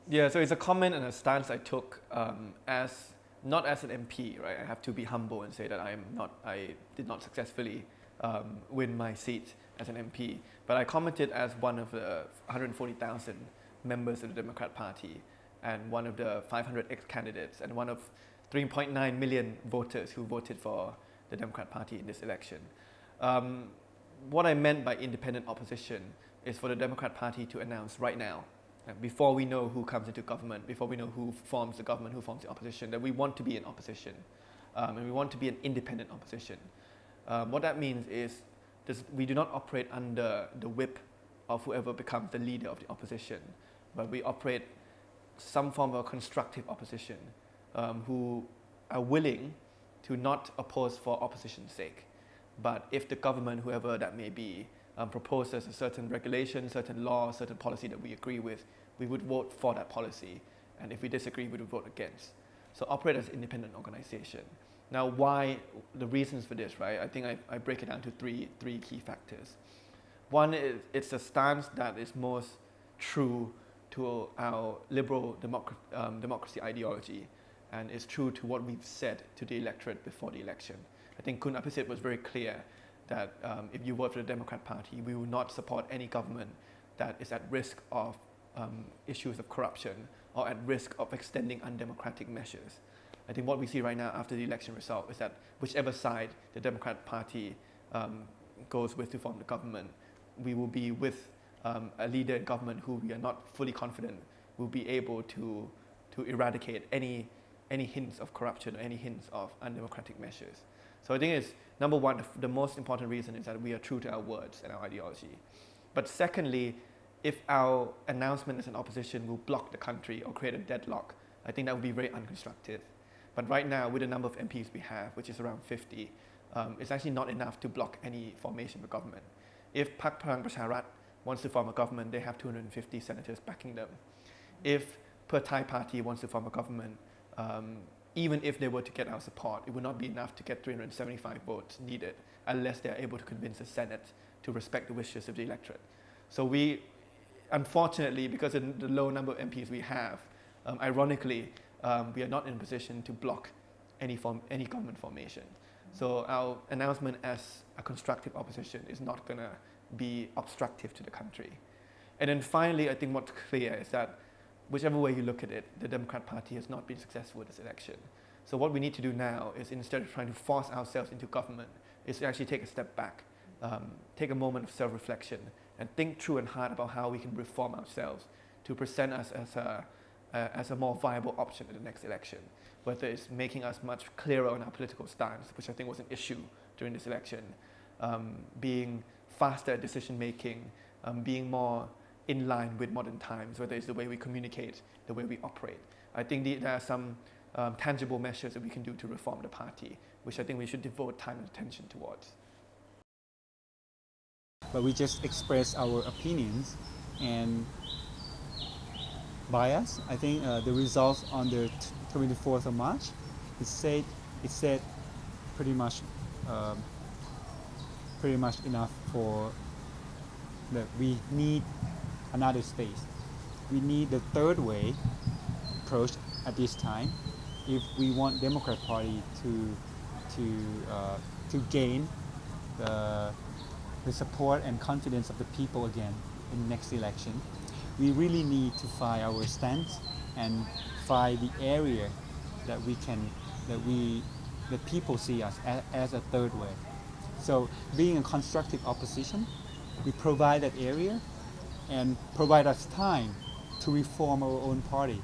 Yeah, so it's a comment and a stance I took as not as an MP, right? I have to be humble and say that I did not successfully win my seat as an MP, but I commented as one of the 140,000 members of the Democrat Party and one of the 500 ex-candidates and one of 3.9 million voters who voted for the Democrat Party in this election. Um, what I meant by independent opposition is for the Democrat Party to announce right now, before we know who comes into government, before we know who forms the government, who forms the opposition, that we want to be in opposition, and we want to be an independent opposition. What that means is we do not operate under the whip of whoever becomes the leader of the opposition, but we operate some form of constructive opposition who are willing to not oppose for opposition's sake. But if the government, whoever that may be, proposes a certain regulation, certain law, certain policy that we agree with, we would vote for that policy. And if we disagree, we would vote against. So operate as an independent organization. Now, why the reasons for this, right? I think I break it down to three key factors. One is it's a stance that is most true to our liberal democracy ideology, and is true to what we've said to the electorate before the election. I think Kun Apisit was very clear that if you vote for the Democrat Party, we will not support any government that is at risk of issues of corruption or at risk of extending undemocratic measures. I think what we see right now after the election result is that whichever side the Democrat Party goes with to form the government, we will be with a leader in government who we are not fully confident will be able to eradicate any hints of corruption or any hints of undemocratic measures. So I think it's, number one, the most important reason is that we are true to our words and our ideology. But secondly, if our announcement as an opposition will block the country or create a deadlock, I think that would be very unconstructive. But right now, with the number of MPs we have, which is around 50, it's actually not enough to block any formation of a government. If Phak Palang Pracharat wants to form a government, they have 250 senators backing them. If Pheu Thai Party wants to form a government, even if they were to get our support, it would not be enough to get 375 votes needed unless they are able to convince the Senate to respect the wishes of the electorate. So we, unfortunately, because of the low number of MPs we have, ironically, we are not in a position to block any government formation. So our announcement as a constructive opposition is not going to be obstructive to the country. And then finally, I think what's clear is that whichever way you look at it, the Democrat Party has not been successful with this election. So what we need to do now is, instead of trying to force ourselves into government, is to actually take a step back, take a moment of self-reflection, and think through and hard about how we can reform ourselves to present us as a more viable option in the next election, whether it's making us much clearer on our political stance, which I think was an issue during this election, being faster at decision making, being more in line with modern times, whether it's the way we communicate, the way we operate. I think there are some tangible measures that we can do to reform the party, which I think we should devote time and attention towards. But we just express our opinions, and bias. I think the results on the 24th of March, it said pretty much enough for that we need another space. We need the third way approach at this time if we want Democrat Party to gain the support and confidence of the people again in the next election. We really need to find our stance and find the area that people see us as a third way. So being a constructive opposition, we provide that area and provide us time to reform our own party.